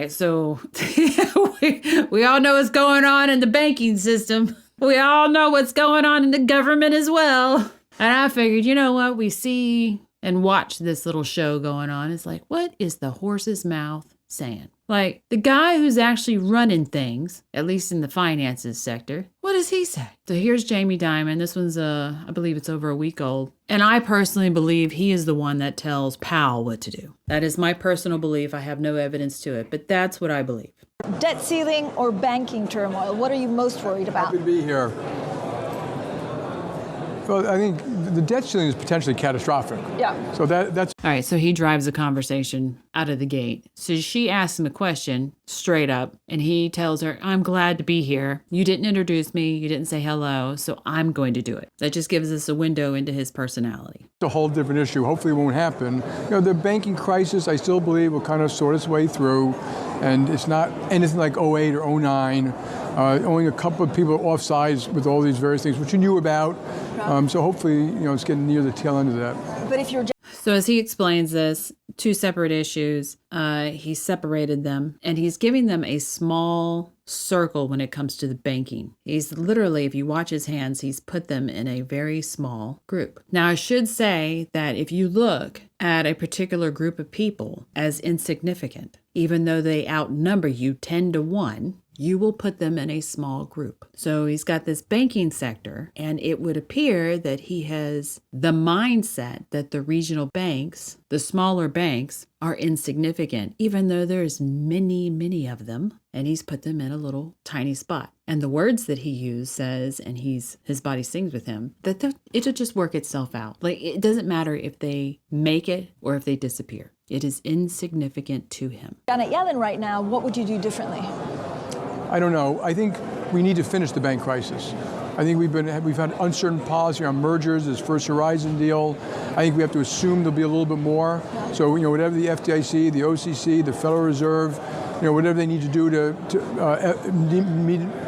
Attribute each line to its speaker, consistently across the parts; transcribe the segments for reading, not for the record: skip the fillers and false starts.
Speaker 1: right, so we all know what's going on in the banking system. We all know what's going on in the government as well. And I figured, you know what, we see and watch this little show going on. It's like, what is the horse's mouth saying? Like, the guy who's actually running things, at least in the finances sector, what does he say? So here's Jamie Dimon. This one's, I believe it's over a week old. And I personally believe he is the one that tells Powell what to do. That is my personal belief. I have no evidence to it, but that's what I believe.
Speaker 2: Debt ceiling or banking turmoil? What are you most worried about?
Speaker 3: Happy to be here. Well, I think the debt ceiling is potentially catastrophic.
Speaker 2: Yeah.
Speaker 3: So that's...
Speaker 1: All right, so he drives the conversation out of the gate. So she asks him a question straight up, and he tells her, I'm glad to be here. You didn't introduce me. You didn't say hello, so I'm going to do it. That just gives us a window into his personality.
Speaker 3: It's a whole different issue. Hopefully it won't happen. You know, the banking crisis, I still believe, will kind of sort its way through, and it's not anything like 08 or 09. Only a couple of people are offsides with all these various things, which you knew about. So hopefully, you know, it's getting near the tail end of that.
Speaker 2: But if you're...
Speaker 1: So as he explains this, two separate issues, he separated them, and he's giving them a small circle when it comes to the banking. He's literally, if you watch his hands, he's put them in a very small group. Now, I should say that if you look at a particular group of people as insignificant, even though they outnumber you 10 to 1, you will put them in a small group. So he's got this banking sector, and it would appear that he has the mindset that the regional banks, the smaller banks, are insignificant, even though there's many, many of them, and he's put them in a little tiny spot. And the words that he used says, and his body sings with him, that it'll just work itself out. Like, it doesn't matter if they make it or if they disappear. It is insignificant to him.
Speaker 2: Janet Yellen right now, what would you do differently?
Speaker 3: I don't know. I think we need to finish the bank crisis. I think we've had uncertain policy on mergers, this First Horizon deal. I think we have to assume there'll be a little bit more. So, you know, whatever the FDIC, the OCC, the Federal Reserve, you know, whatever they need to do to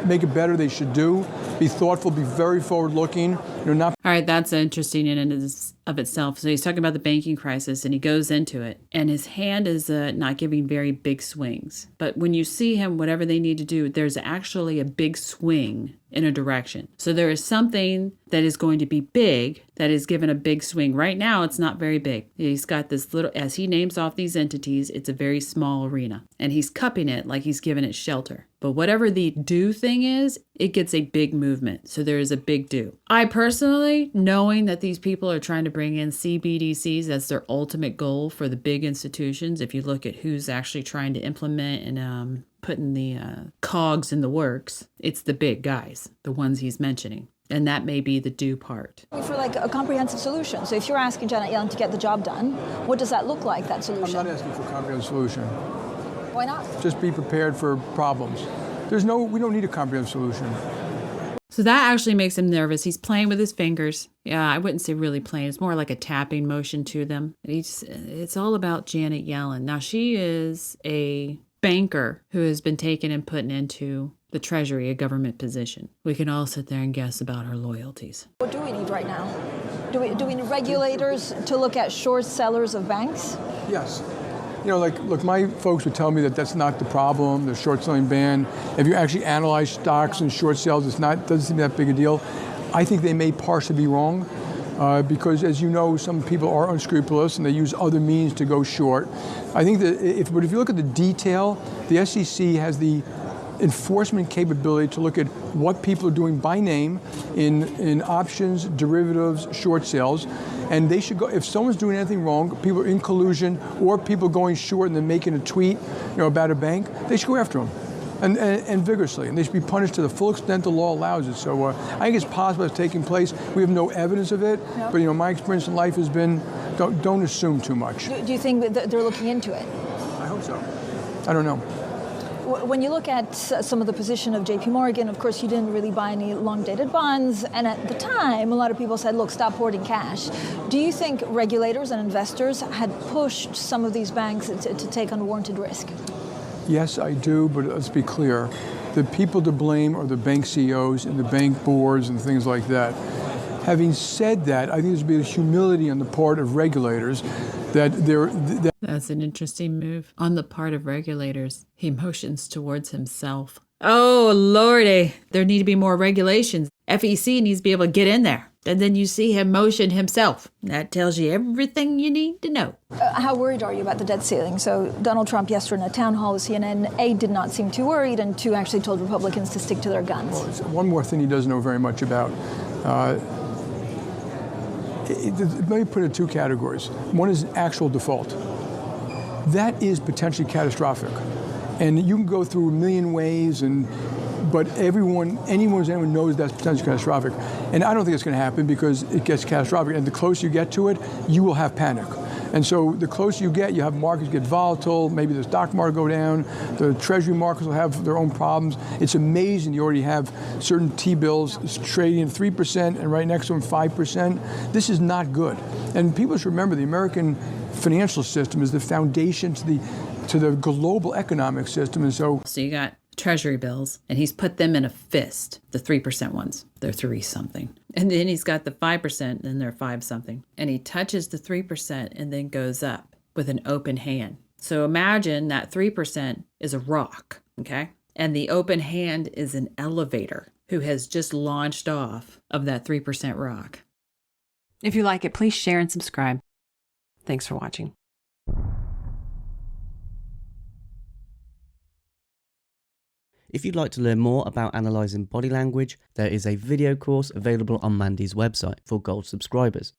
Speaker 3: make it better, they should do. Be thoughtful, be very forward-looking. You know, not.
Speaker 1: All right, that's interesting in and of itself. So he's talking about the banking crisis, and he goes into it, and his hand is not giving very big swings. But when you see him, whatever they need to do, there's actually a big swing in a direction. So there is something that is going to be big that is given a big swing. Right now, it's not very big. He's got this little, as he names off these entities, it's a very small arena. And he's cupping it like he's giving it shelter. But whatever the do thing is, it gets a big movement. So there is a big do. I personally, knowing that these people are trying to bring in CBDCs as their ultimate goal for the big institutions, if you look at who's actually trying to implement and putting the cogs in the works, it's the big guys, the ones he's mentioning. And that may be the do part.
Speaker 2: For like a comprehensive solution. So if you're asking Janet Yellen to get the job done, what does that look like, that solution?
Speaker 3: I'm not asking for a comprehensive solution.
Speaker 2: Why not?
Speaker 3: Just be prepared for problems. We don't need a comprehensive solution.
Speaker 1: So that actually makes him nervous. He's playing with his fingers. Yeah, I wouldn't say really playing. It's more like a tapping motion to them. It's all about Janet Yellen. Now, she is a banker who has been taken and put into the Treasury, a government position. We can all sit there and guess about her loyalties.
Speaker 2: What do we need right now? Do we need regulators to look at short sellers of banks?
Speaker 3: Yes. You know, look, my folks would tell me that that's not the problem, the short selling ban. If you actually analyze stocks and short sales, doesn't seem that big a deal. I think they may partially be wrong because, as you know, some people are unscrupulous and they use other means to go short. I think that if you look at the detail, the SEC has the enforcement capability to look at what people are doing by name in options, derivatives, short sales. And they should go, if someone's doing anything wrong, people are in collusion, or people going short and then making a tweet, about a bank, they should go after them, and vigorously. And they should be punished to the full extent the law allows it. So I think it's possible it's taking place. We have no evidence of it, but my experience in life has been, don't assume too much.
Speaker 2: Do you think that they're looking into it?
Speaker 3: I hope so. I don't know.
Speaker 2: When you look at some of the position of JP Morgan, of course, you didn't really buy any long-dated bonds. And at the time, a lot of people said, look, stop hoarding cash. Do you think regulators and investors had pushed some of these banks to take unwarranted risk?
Speaker 3: Yes, I do, but let's be clear. The people to blame are the bank CEOs and the bank boards and things like that. Having said that, I think there's be a humility on the part of regulators
Speaker 1: That's an interesting move on the part of regulators. He motions towards himself. Oh, Lordy, there need to be more regulations. FEC needs to be able to get in there. And then you see him motion himself. That tells you everything you need to know.
Speaker 2: How worried are you about the debt ceiling? So Donald Trump yesterday in a town hall with CNN, A, did not seem too worried, and 2, actually told Republicans to stick to their guns.
Speaker 3: Well, one more thing he doesn't know very much about. Let me put it in 2 categories. One is actual default. That is potentially catastrophic. And you can go through a million ways, but anyone knows that's potentially catastrophic. And I don't think it's going to happen because it gets catastrophic. And the closer you get to it, you will have panic. And so the closer you get, you have markets get volatile, maybe the stock market go down, the treasury markets will have their own problems. It's amazing you already have certain T-bills trading at 3% and right next to them 5%. This is not good. And people should remember the American financial system is the foundation to the global economic system. And so
Speaker 1: you got treasury bills, and he's put them in a fist, the 3% ones. They're 3-something. And then he's got the 5%, and they're 5-something. And he touches the 3% and then goes up with an open hand. So imagine that 3% is a rock, okay? And the open hand is an elevator who has just launched off of that 3% rock. If you like it, please share and subscribe. Thanks for watching.
Speaker 4: If you'd like to learn more about analysing body language, there is a video course available on Mandy's website for Gold subscribers.